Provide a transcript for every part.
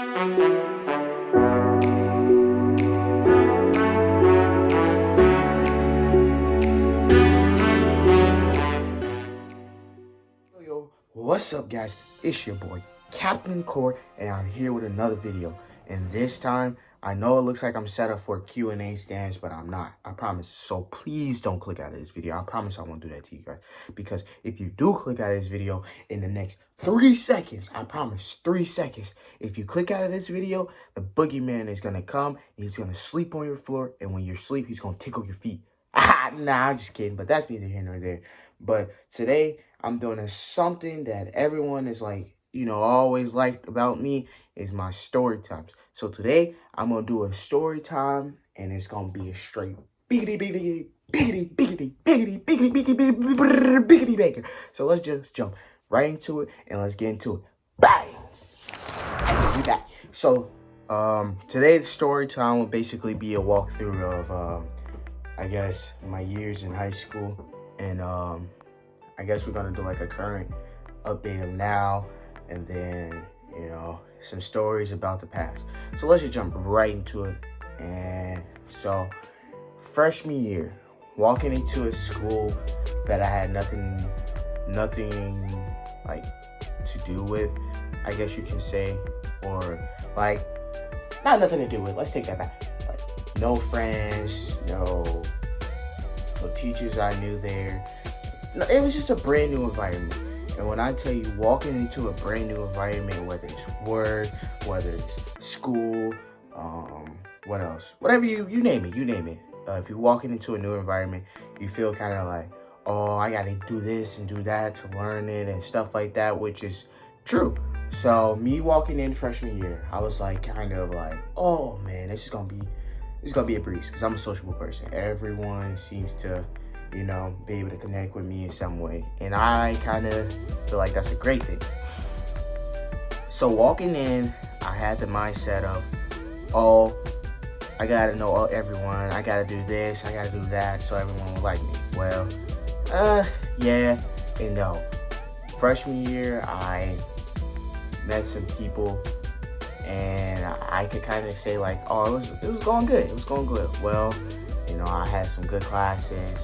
Yo, what's up guys? It's your boy, Captain Core, and I'm here with another video. And this time, I know it looks like I'm set up for a Q&A stance, but I'm not. I promise. So please don't click out of this video. I promise I won't do that to you guys. Because if you do click out of this video in the next 3 seconds, I promise, 3 seconds, if you click out of this video, the boogeyman is going to come, and he's going to sleep on your floor, and when you're asleep, he's going to tickle your feet. Nah, I'm just kidding, but that's neither here nor there. But today, I'm doing something that everyone is like, always liked about me is my story times. So today, I'm going to do a story time, and it's going to be a straight biggity, biggity, biggity, biggity, biggity, biggity, biggity, biggity baker. So let's just jump right into it, and let's get into it. Bang! And we'll be back. So, today, the story time will basically be a walkthrough of, I guess, my years in high school, and, I guess we're going to do like a current update of now, and then, some stories about the past. So let's just jump right into it. And so, freshman year, walking into a school that I had nothing like to do with, I guess you can say, or like, not nothing to do with, let's take that back. Like, no friends, no teachers I knew there. No, it was just a brand new environment. And when I tell you, walking into a brand new environment, whether it's work, whether it's school, what else? Whatever you name it, if you're walking into a new environment, you feel kind of like, oh, I got to do this and do that to learn it and stuff like that, which is true. So me walking in freshman year, I was like, kind of like, oh man, this is going to be a breeze, because I'm a sociable person. Everyone seems to, be able to connect with me in some way. And I kind of feel like that's a great thing. So walking in, I had the mindset of, oh, I got to know everyone. I got to do this. I got to do that so everyone will like me. Well, yeah and no. Freshman year, I met some people, and I could kind of say like, oh, it was going good. It was going good. Well, I had some good classes.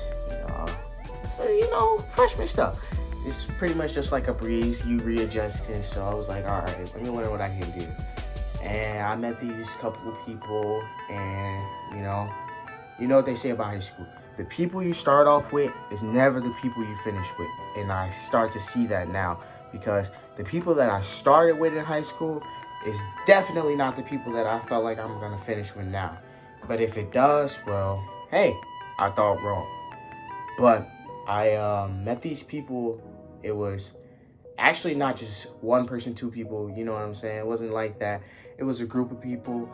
So, freshman stuff. It's pretty much just like a breeze. You readjusting. So I was like, all right, let me learn what I can do. And I met these couple of people, and, you know what they say about high school. The people you start off with is never the people you finish with. And I start to see that now, because the people that I started with in high school is definitely not the people that I felt like I'm going to finish with now. But if it does, well, hey, I thought wrong. But I met these people. It was actually not just one person, two people, you know what I'm saying? It wasn't like that. It was a group of people,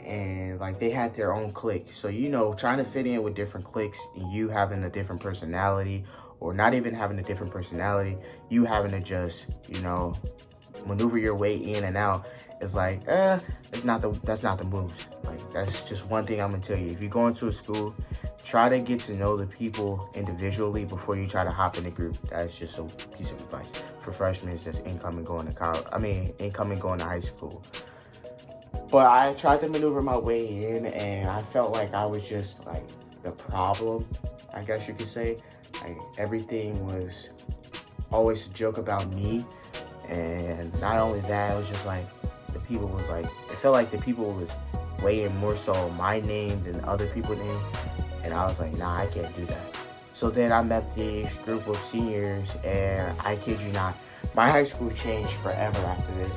and like they had their own clique. So, trying to fit in with different cliques, and you having a different personality, or not even having a different personality, you having to just, maneuver your way in and out. It's like, that's not the moves. Like, that's just one thing I'm gonna tell you. If you go into a school, try to get to know the people individually before you try to hop in a group. That's just a piece of advice for freshmen. It's just incoming going to high school. But I tried to maneuver my way in, and I felt like I was just like the problem, I guess you could say. Like, everything was always a joke about me. And not only that, it was just like the people was like, it felt like the people was weighing more so my name than other people's names. And I was like, nah, I can't do that. So then I met this group of seniors, and I kid you not, my high school changed forever after this.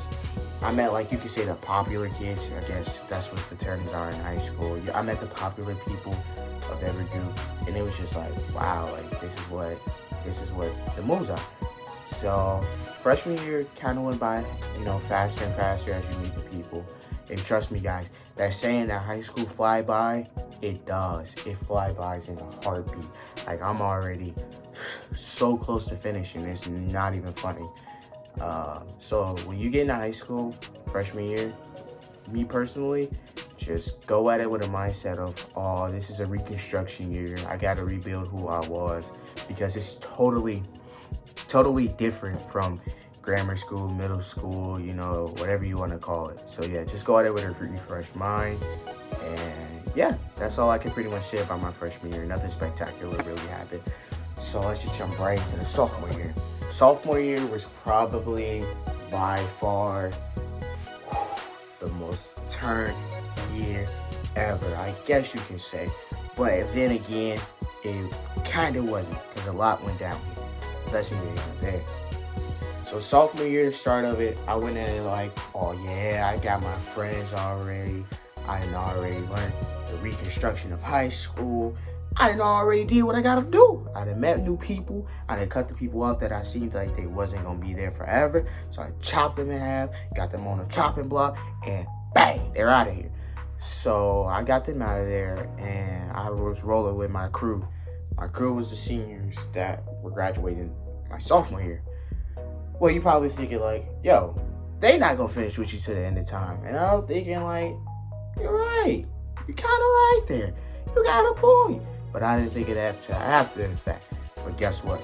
I met, like, you could say the popular kids. I guess that's what the terms are in high school. I met the popular people of every group, and it was just like, wow, like, this is what the moves are. So freshman year kind of went by, faster and faster as you meet the people. And trust me, guys, that saying that high school fly by, it does. It fly by in a heartbeat. Like, I'm already so close to finishing. It's not even funny. So when you get into high school, freshman year, me personally, just go at it with a mindset of, oh, this is a reconstruction year. I got to rebuild who I was, because it's totally different from grammar school, middle school, you know, whatever you want to call it. So yeah, just go out there with a refreshed mind. And yeah, that's all I can pretty much say about my freshman year. Nothing spectacular really happened. So let's just jump right into the sophomore year. Sophomore year was probably by far the most turned year ever, I guess you can say. But then again, it kind of wasn't, because a lot went down here. That's neither here nor there. So sophomore year, the start of it, I went in it like, oh yeah, I got my friends already. I done already learned the reconstruction of high school. I done already did what I gotta do. I done met new people. I done cut the people off that I seemed like they wasn't gonna be there forever. So I chopped them in half, got them on a chopping block, and bang, they're out of here. So I got them out of there, and I was rolling with my crew. My crew was the seniors that were graduating my sophomore year. Well, you probably thinking like, yo, they not gonna finish with you to the end of time. And I'm thinking like, you're right. You're kind of right there. You got a point. But I didn't think of that until after the fact. But guess what?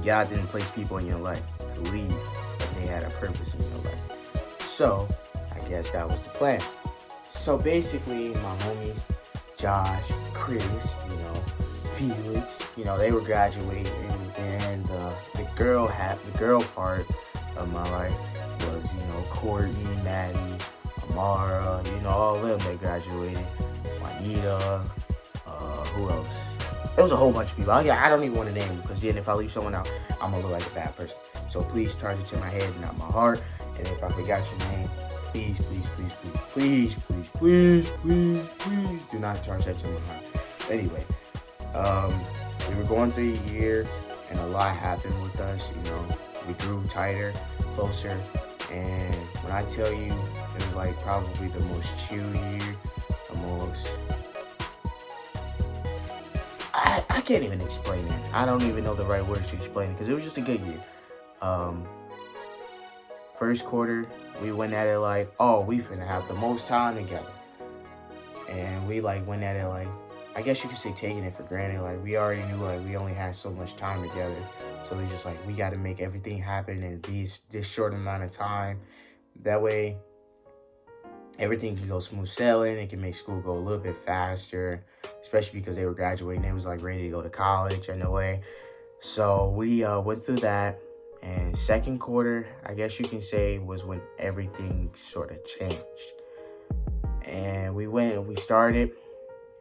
God didn't place people in your life to leave, but they had a purpose in your life. So I guess that was the plan. So basically, my homies, Josh, Chris, Felix, they were graduating, and the girl part of my life was, Courtney, Maddie, Amara, all of them that graduated, Juanita, who else? There was a whole bunch of people. I don't even want to name them, because then if I leave someone out, I'm going to look like a bad person. So please charge it to my head, not my heart. And if I forgot your name, please do not charge that to my heart. Anyway, we were going through a year, and a lot happened with us. We grew tighter, closer, and when I tell you, it was like probably the most chill year, the most... I can't even explain it. I don't even know the right words to explain it, because it was just a good year. First quarter, we went at it like, oh, we finna have the most time together. And we went at it like, I guess you could say taking it for granted. Like, we already knew we only had so much time together. So we just we got to make everything happen in this short amount of time. That way, everything can go smooth sailing. It can make school go a little bit faster, especially because they were graduating. They was ready to go to college in a way. So we went through that. And second quarter, I guess you can say, was when everything sort of changed. And we started,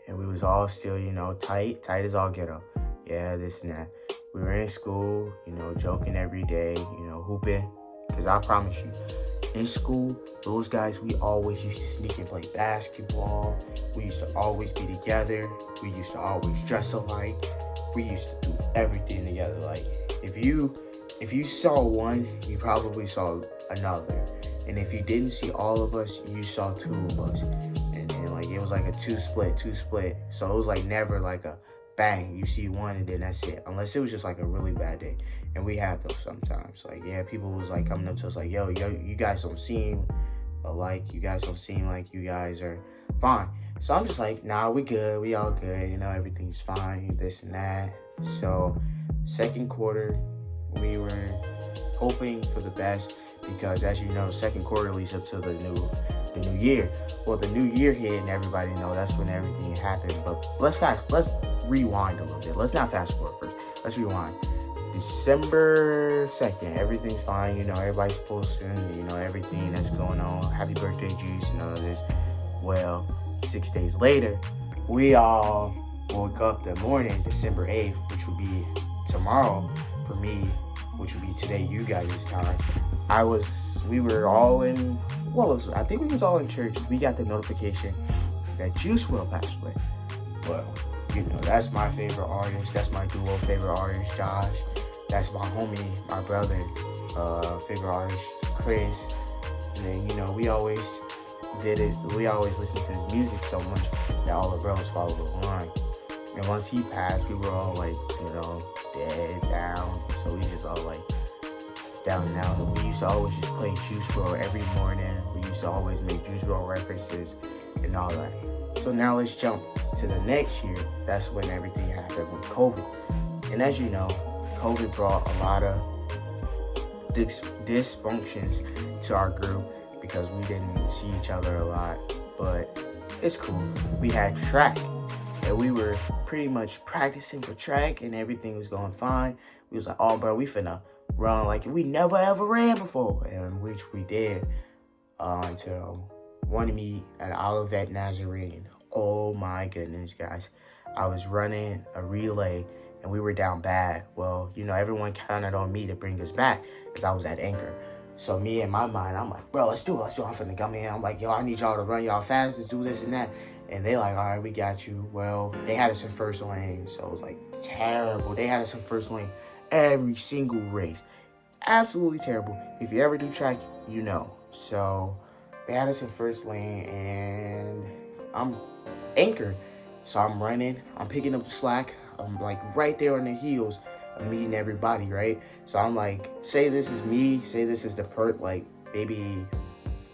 and we was all still, tight as all get up. Yeah, this and that. We were in school, joking every day, hooping. Because I promise you, in school, those guys, we always used to sneak and play basketball. We used to always be together. We used to always dress alike. We used to do everything together. If you saw one, you probably saw another. And if you didn't see all of us, you saw two of us. And then it was a two split. So it was never a bang, you see one and then that's it. Unless it was just a really bad day. And we had those sometimes. People was coming up to us yo, you guys don't seem alike. You guys don't seem like you guys are fine. So I'm just nah, we good. We all good. Everything's fine, this and that. So second quarter, we were hoping for the best, because as you know, second quarter leads up to the new year. Well, the new year hit, and everybody know that's when everything happened. But let's rewind a little bit. Let's not fast forward first. Let's rewind. December 2nd, everything's fine. Everybody's posting, everything that's going on. Happy birthday, Juice, and all of this. Well, 6 days later, we all woke up the morning, December 8th, which would be tomorrow for me, which would be today, you guys' time. We were all in, I think we was all in church. We got the notification that Juice WRLD passed away. Well, that's my favorite artist. That's my duo favorite artist, Josh. That's my homie, my brother, favorite artist, Chris. And then, we always did it. We always listened to his music so much that all the brothers followed the line. And once he passed, we were all dead, down. So we just all down and out. And we used to always just play Juice WRLD every morning. We used to always make Juice WRLD references and all that. So now let's jump to the next year. That's when everything happened with COVID. And as you know, COVID brought a lot of dysfunctions to our group because we didn't see each other a lot. But it's cool. We had track, and we were pretty much practicing for track, and everything was going fine. We was like, oh, bro, we finna run like we never ever ran before, and which we did until one meet at Olivet Nazarene. Oh my goodness, guys. I was running a relay, and we were down bad. Well, everyone counted on me to bring us back because I was at anchor. So me in my mind, I'm like, bro, let's do it. I'm finna come in. I'm like, yo, I need y'all to run y'all fast. Let's do this and that. And they like, all right, we got you. Well, they had us in first lane, so it was like terrible. They had us in first lane every single race. Absolutely terrible. If you ever do track, you know. So they had us in first lane, and I'm anchored. So I'm running. I'm picking up the slack. I'm like right there on the heels of meeting everybody, right? So I'm like, say this is me, say this is the like maybe,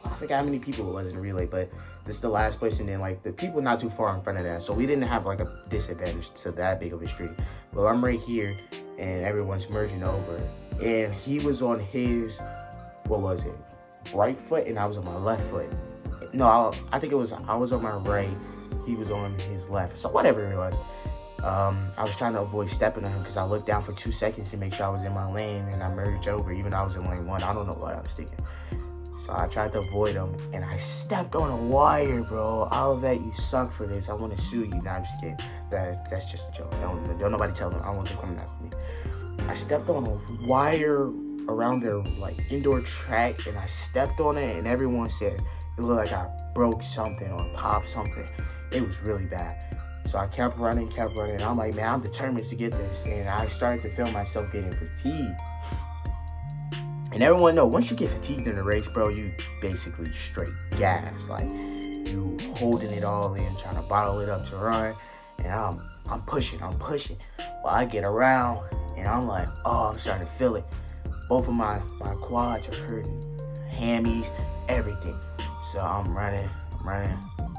I forgot how many people it was in the relay, but this is the last place, and then like the people not too far in front of that. So we didn't have like a disadvantage to that big of a street. Well, I'm right here, and everyone's merging over, and he was on his, what was it, right foot, and I was on my left foot. No, I think I was on my right, he was on his left, so whatever it was. I was trying to avoid stepping on him because I looked down for 2 seconds to make sure I was in my lane, and I merged over even though I was in lane 1. I don't know what I was thinking. So I tried to avoid him, and I stepped on a wire, bro. Olivet, you suck for this. I want to sue you. Nah, I'm just kidding. That's just a joke. Don't nobody tell them. I want them coming after me. I stepped on a wire around their like indoor track, and I stepped on it, and everyone said it looked like I broke something or popped something. It was really bad. So I kept running, and I'm like, man, I'm determined to get this. And I started to feel myself getting fatigued. And everyone know, once you get fatigued in a race, bro, you basically straight gas. Like, you holding it all in, trying to bottle it up to run. And I'm pushing. Well, I get around, and I'm like, oh, I'm starting to feel it. Both of my quads are hurting. Hammies, everything. So I'm running.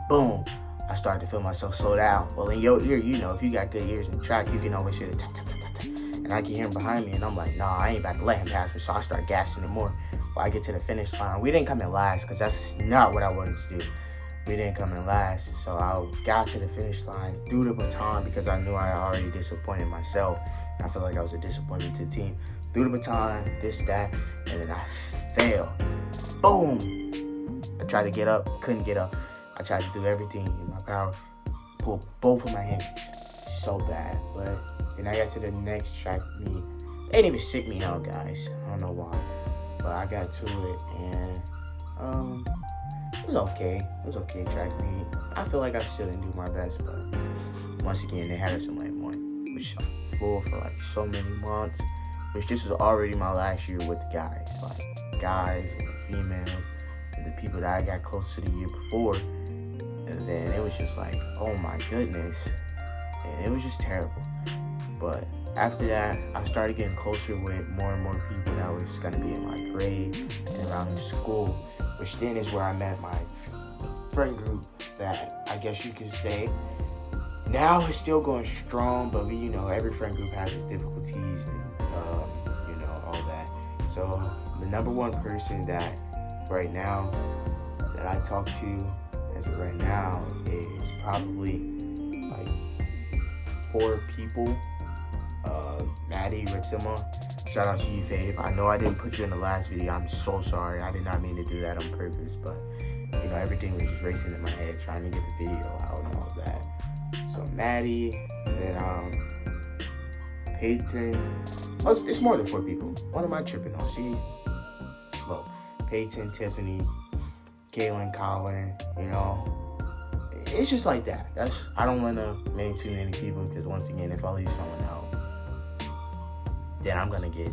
Boom. I started to feel myself slow down. Well, in your ear, if you got good ears in track, you can always hear the tap, tap, tap, tap, tap. And I can hear him behind me, and I'm like, nah, I ain't about to let him pass me. So I start gassing it more. Well, I get to the finish line. We didn't come in last, because that's not what I wanted to do. We didn't come in last. So I got to the finish line, threw the baton, because I knew I already disappointed myself. And I feel like I was a disappointment to the team. Threw the baton, this, that, and then I fell. Boom! I tried to get up, couldn't get up. I tried to do everything in my power, pull both of my hands so bad, but then I got to the next track meet. They didn't even sick me out, guys. I don't know why, but I got to it, and it was okay. It was okay track meet. I feel like I still didn't do my best, but once again, they had us in lane 1, which I'm full for like so many months, which this was already my last year with the guys, like guys and females, and the people that I got close to the year before. And then it was just like, oh my goodness. And it was just terrible. But after that, I started getting closer with more and more people that was going to be in my grade and around in school, which then is where I met my friend group that I guess you could say now is still going strong, but we, every friend group has its difficulties and, all that. So the number one person that right now that I talk to as of right now is probably like 4 people. Maddie, Ritsima, shout out to you, Fave. I know I didn't put you in the last video. I'm so sorry. I did not mean to do that on purpose, but everything was just racing in my head trying to get the video out and all that. So Maddie, and then Peyton. Oh, it's more than 4 people. What am I tripping on? See, slow. Peyton, Tiffany, Kaylin, Colin, it's just like that. I don't want to name too many people, because once again, if I leave someone out, then I'm gonna get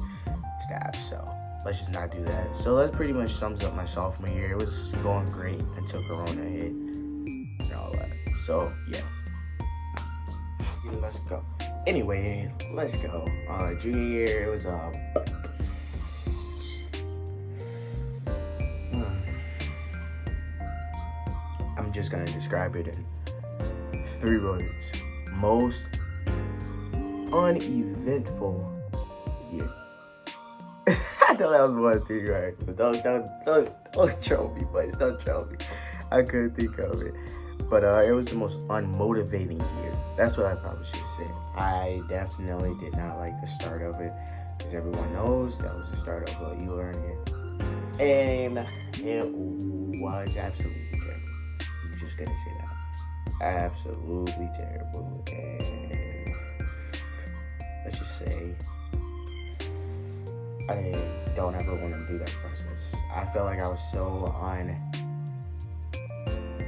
stabbed. So let's just not do that. So that pretty much sums up my sophomore year. It was going great until Corona hit and all that. So yeah, let's go. Anyway, let's go. Junior year, it was I'm just gonna describe it in 3 words. Most uneventful year. know that was one thing, right? But don't troll me, boys. Don't troll me. I couldn't think of it. But it was the most unmotivating year. That's what I probably should have said. I definitely did not like the start of it. Because everyone knows that was the start of e-learning. And it was absolutely terrible. I'm just going to say that. Absolutely terrible. And let's just say, I don't ever want to do that process. I felt like I was so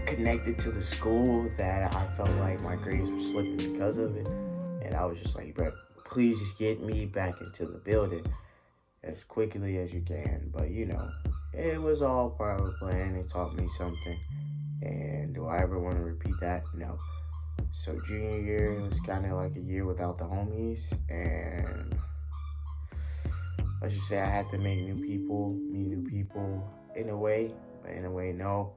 connected to the school that I felt like my grades were slipping because of it. And I was just like, bro, please just get me back into the building as quickly as you can. But you know, it was all part of the plan. It taught me something. And do I ever want to repeat that? No. So junior year was kind of like a year without the homies. And let's just say I had to make new people, meet new people in a way. But in a way, no.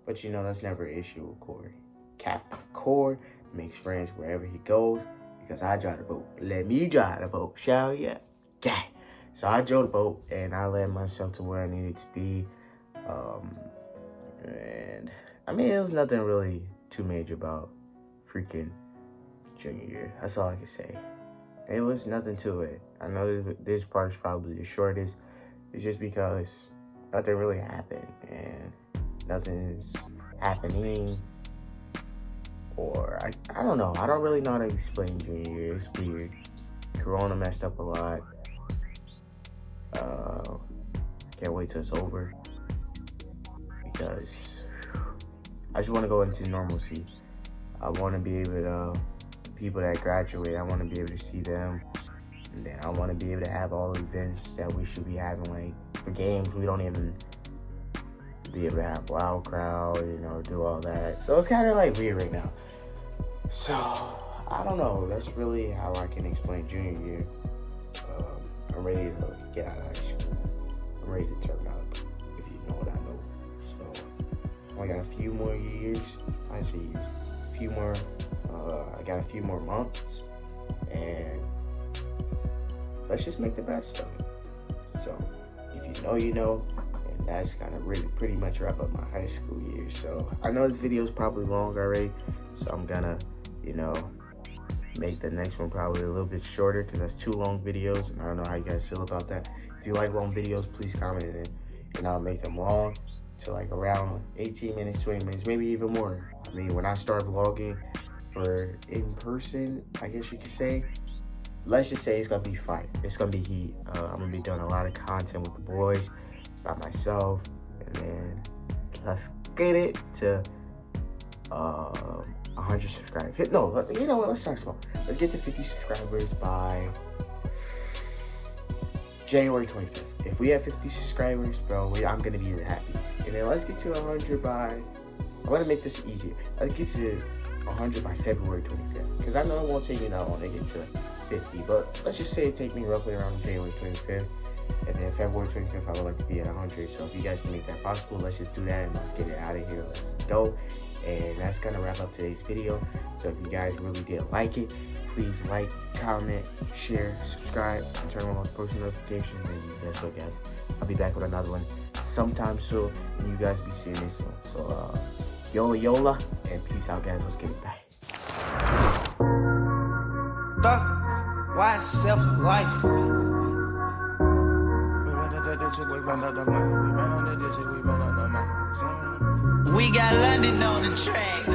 But you know, that's never an issue with Corey. Captain Corey makes friends wherever he goes because I drive the boat. Let me drive the boat, shall ya? Okay. So I drove the boat and I led myself to where I needed to be. And I mean, it was nothing really too major about freaking junior year. That's all I can say. It was nothing to it. I know this part's probably the shortest. It's just because nothing really happened and nothing's happening, or I don't know. I don't really know how to explain junior year. It's weird. Corona messed up a lot. Can't wait till it's over because I just want to go into normalcy. I want to be able to, people that graduate, I want to be able to see them. And then I want to be able to have all the events that we should be having, like for games, we don't even be able to have loud crowd, you know, do all that. So it's kind of like weird right now. So I don't know. That's really how I can explain junior year. I'm ready to get out of high school. I'm ready to turn up, if you know what I know. So I got a few more years. I say years. A few more. I got a few more months, and let's just make the best of it. So if you know, you know. That's kind of really pretty much wrap up my high school year. So I know this video is probably long already, so I'm gonna, you know, make the next one probably a little bit shorter because that's 2 long videos, and I don't know how you guys feel about that. If you like long videos, please comment it, and I'll make them long to like around 18 minutes, 20 minutes, maybe even more. I mean, when I start vlogging for in person, I guess you could say, let's just say it's gonna be fire. It's gonna be heat. I'm gonna be doing a lot of content with the boys, by myself, and then let's get it to 100 subscribers. No, you know what? Let's start small. Let's get to 50 subscribers by January 25th. If we have 50 subscribers, bro, I'm gonna be the happiest. And then let's get to 100 by. I'm gonna make this easier. Let's get to 100 by February 25th, because I know it won't take me that long to get to 50, but let's just say it take me roughly around January 25th. And then February 25th, I would like to be at 100. So if you guys can make that possible, let's just do that and let's get it out of here. Let's go. And that's going to wrap up today's video. So if you guys really did like it, please like, comment, share, subscribe, and turn on post notifications. And that's what, guys. I'll be back with another one sometime soon. And you guys be seeing this soon. So, yola, and peace out, guys. Let's get it back. Why self-life? We got London on the track.